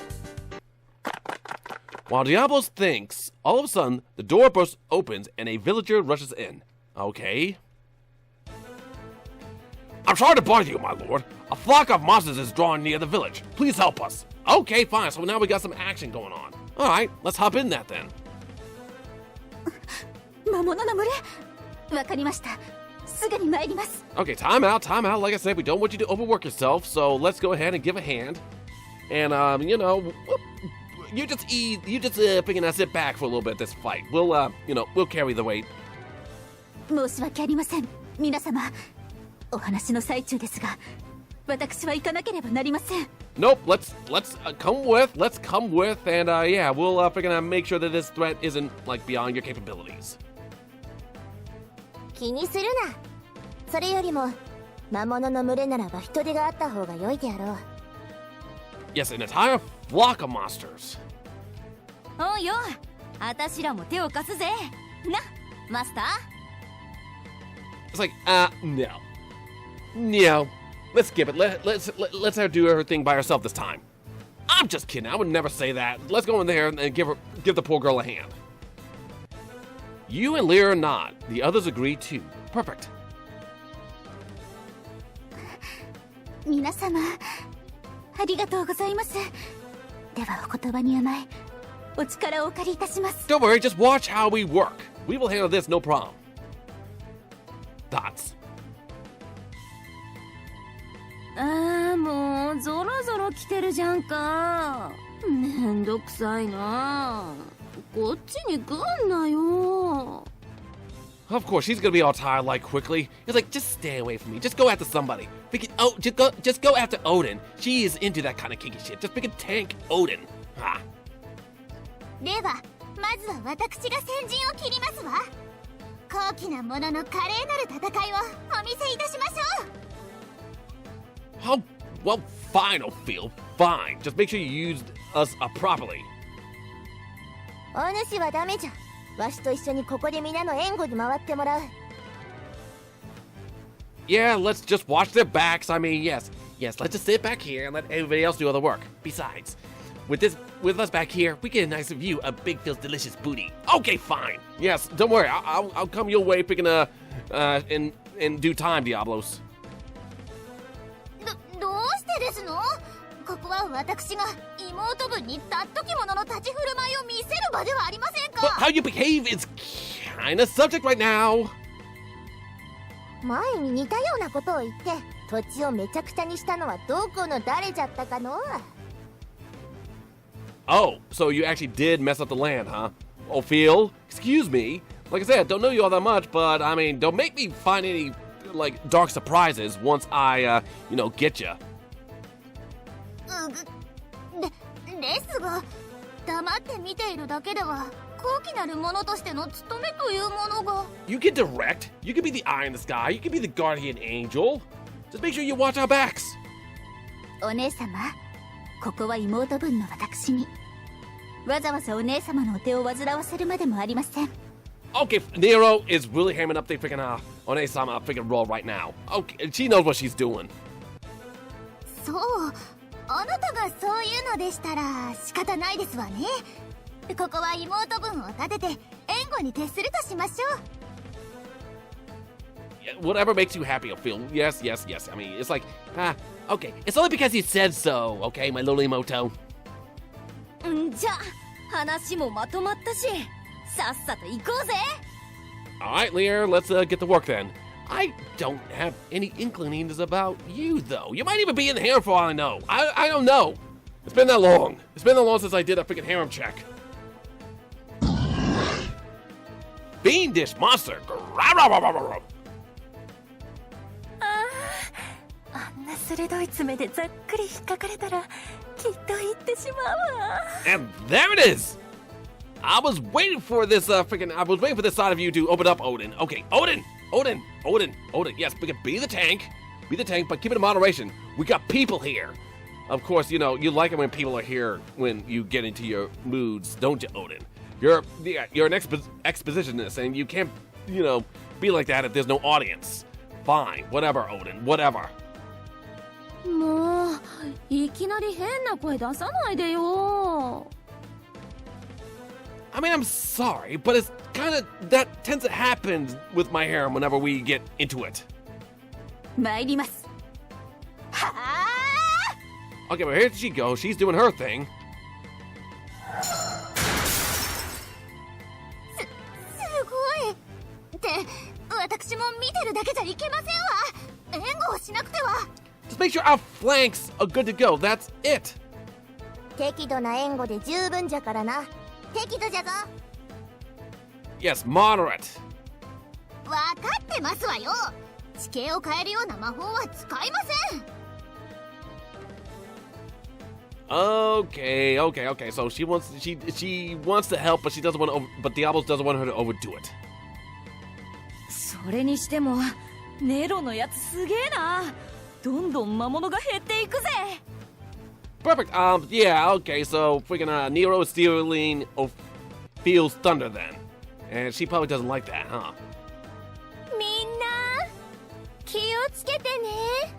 While Diablos thinks, all of a sudden, the door bursts opens and a villager rushes in. Okay. I'm sorry to bother you, my lord. A flock of monsters is drawing near the village. Please help us. Okay, fine, so now we got some action going on. Alright, let's hop in that then. 魔物の群れ。わかりました。すぐに参ります。 Okay, time out. Like I said, we don't want you to overwork yourself, so let's go ahead and give a hand. And, you know, you just freaking sit back for a little bit this fight. We'll, you know, we'll carry the weight. 申し訳ありません。皆様、お話の最中ですが、私は行かなければなりません。Nope, let's come with, and, yeah, we'll, freaking make sure that this threat isn't, like, beyond your capabilities. 気にするな。それよりも魔物の群れならば人手があった方が良いであろう。Yes, an entire flock of monsters. おうよ、あたしらも手を貸すぜ。な、マスター。It's like, no. Let's skip it. Let's her do her thing by herself this time. I'm just kidding. I would never say that. Let's go in there and give the poor girl a hand. You and Lyra nod. The others agree too. Perfect. 皆様ありがとうございます。ではお言葉に甘えお力をお借りいたします。 Don't worry, just watch how we work. We will handle this, no problem. Thoughts? もうゾロゾロ来てるじゃんか。めんどくさいな。こっちに来んなよ。 Of course, she's gonna be all tired like quickly. He's like, just stay away from me. Just go after somebody. Just go after Odin. She is into that kind of kinky shit. Just freaking tank Odin. Ha. ではまずは私が先陣を切りますわ。高貴なものの華麗なる戦いをお見せいたしましょう。 How? Well, fine, Ophiel. Fine. Just make sure you use us properly. お主はダメじゃ。わしと一緒にここで皆の援護に回ってもらう。 Yeah, let's just watch their backs. I mean, yes, let's just sit back here and let everybody else do all the work. Besides, with us back here, we get a nice view of Big Phil's delicious booty. Okay, fine. Yes, don't worry. I'll come your way picking in due time, Diablos. どうしてですの？ここは私が妹分にたっときものの立ち振る舞いを見せる場ではありませんか。 But how you behave is kinda subject right now. 前に似たようなことを言って土地をめちゃくちゃにしたのはどこの誰じゃったかの？ Oh, so you actually did mess up the land, huh? Ophiel, excuse me. Like I said, don't know you all that much, but I mean, don't make me find any like dark surprises once I, get you. ですが黙って見ているだけでは高貴なるものとしての務めというものが。 You can direct. You can be the eye in the sky. You can be the guardian angel. Just make sure you watch our backs. お姉様、ここは妹分の私にわざわざお姉様のお手を煩わせるまでもありません。 Okay, Nero is really hamming up the freaking One-sama freaking roll right now. Okay, she knows what she's doing. そう、あなたがそういうのでしたら仕方ないですわね。ここは妹分を立てて援護に徹するとしましょう。 Whatever makes you happy, Ophiel. Yes. I mean, it's like, okay. It's only because you said so, okay, my little Emoto. じゃあ話もまとまったし、さっさと行こうぜ。 Alright, Lear, let's get to work then. I don't have any inclinings about you, though. You might even be in the harem for all I know. I don't know. It's been that long. It's been that long since I did a freaking harem check. Fiendish monster. あんな鋭い爪でざっくり引っかかれたらきっと言ってしまうわ。 And there it is. I was waiting for this side of you to open up, Odin. Okay, Odin. Yes, be the tank, but keep it in moderation. We got people here. Of course, you like it when people are here when you get into your moods, don't you, Odin? You're an expositionist, and you can't, be like that if there's no audience. Fine, whatever, Odin, whatever. もういきなり変な声出さないでよ。 I mean, I'm sorry, but it's that tends to happen with my harem whenever we get into it. 参ります。はあ。 Okay, but here she goes. She's doing her thing. すごい。って私も見てるだけじゃいけませんわ。援護をしなくては。 Just make sure our flanks are good to go. That's it. 適度な援護で十分じゃからな。適度じゃぞ。 Yes, moderate. わかってますわよ。地形を変えるような魔法は使いません。 Okay. So she wants to help, but she doesn't want to. But Diablos doesn't want her to overdo it. それにしてもネロのやつすげえな。どんどん魔物が減っていくぜ。 Perfect. Yeah. Okay. So freaking Nero is stealing Ophiel's thunder then, and she probably doesn't like that, huh? みんな気をつけてね。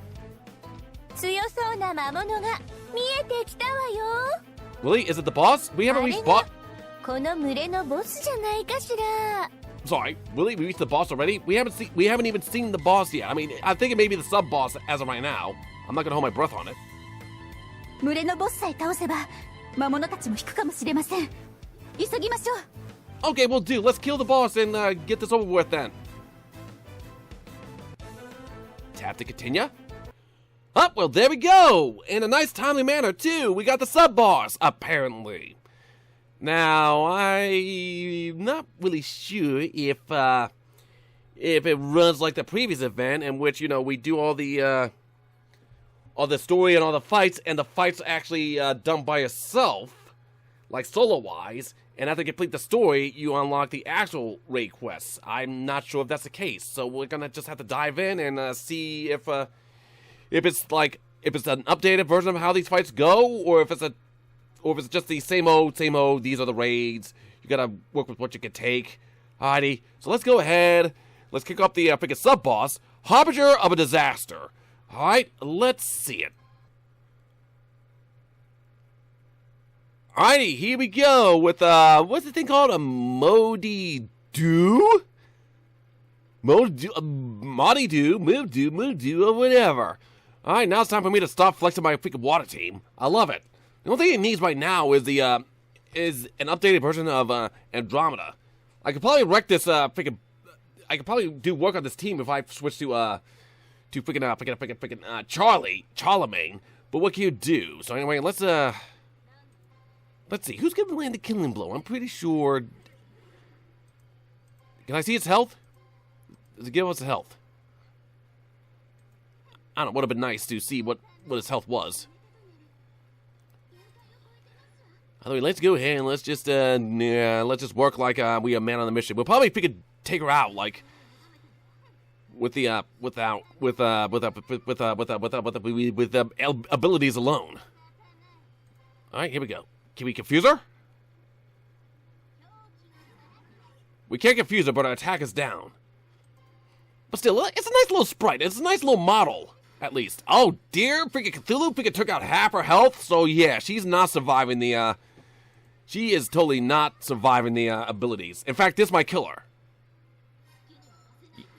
強そうな魔物が見えてきたわよ。 Really? Is it the boss? We haven't reached boss. この群れのボスじゃないかしら。 Sorry, really? We reached the boss already? We haven't even seen the boss yet. I mean, I think it may be the sub boss as of right now. I'm not gonna hold my breath on it. 群れのボスさえ倒せば魔物たちも引くかもしれません。急ぎましょう。 Okay, we'll do. Let's kill the boss and get this over with then. Tap to continue. Oh, well, there we go! In a nice timely manner, too. We got the sub-boss, apparently. Now, I'm not really sure if it runs like the previous event, in which, you know, we do all the story and all the fights are actually done by yourself, like solo-wise, and after you complete the story, you unlock the actual raid quests. I'm not sure if that's the case, so we're gonna just have to dive in and see if it's an updated version of how these fights go, or if it's just the same old, these are the raids, you gotta work with what you can take. Alrighty, so let's go ahead, let's kick off the freaking sub-boss, Harbinger of a Disaster. Alright, let's see it. Alrighty, here we go with, what's the thing called? A Modi Do? Modi Do, Move Do, or whatever. Alright, now it's time for me to stop flexing my freaking water team. I love it. The only thing it needs right now is is an updated version of, Andromeda. I could probably wreck this, I could probably do work on this team if I switch to freaking Charlemagne. But what can you do? So anyway, let's see, who's gonna land the killing blow? I'm pretty sure. Can I see its health? Does it give us health? I don't know, would have been nice to see what its health was. Anyway, let's go ahead and let's just work like we are man on the mission. We'll probably take her out like with the abilities alone. All right, here we go. Can we confuse her? We can't confuse her, but our attack is down. But still, it's a nice little sprite. It's a nice little model, at least. Oh dear, freaking Cthulhu freaking took out half her health. So yeah, she's not surviving the. She is totally not surviving the abilities. In fact, this might kill her.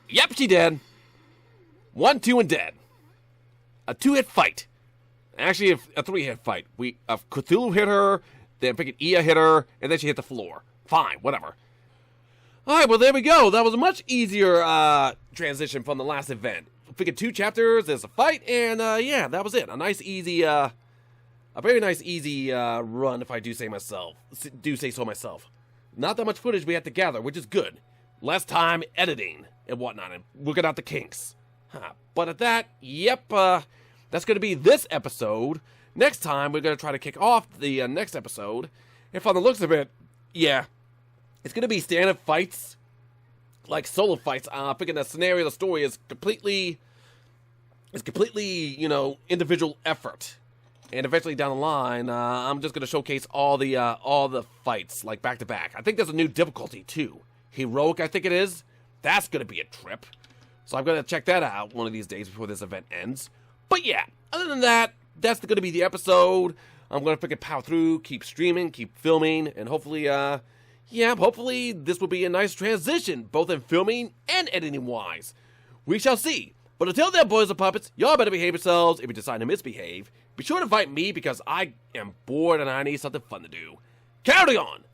Yep, she did. 1, 2, and dead. A 2-hit fight. Actually, a 3-hit fight. Cthulhu hit her, then freaking Ia hit her, and then she hit the floor. Fine, whatever. Alright, well, there we go. That was a much easier transition from the last event. Freaking 2 chapters, there's a fight, and yeah, that was it. A nice, easy, a very nice, easy run, if I do say so myself. Not that much footage we had to gather, which is good. Less time editing and whatnot, and working out the kinks. But at that, yep, that's going to be this episode. Next time, we're going to try to kick off the next episode. And from the looks of it, yeah, it's going to be standard fights, like solo fights. Thinking the scenario, the story is completely, you know, individual effort. And eventually down the line, I'm just going to showcase all the fights, like back to back. I think there's a new difficulty too. Heroic, I think it is. That's going to be a trip. So I'm going to check that out one of these days before this event ends. But yeah, other than that, that's going to be the episode. I'm going to freaking power through, keep streaming, keep filming, and hopefully, hopefully this will be a nice transition, both in filming and editing-wise. We shall see. But until then, boys and puppets, y'all better behave yourselves. If you decide to misbehave, be sure to invite me because I am bored and I need something fun to do. Carry on!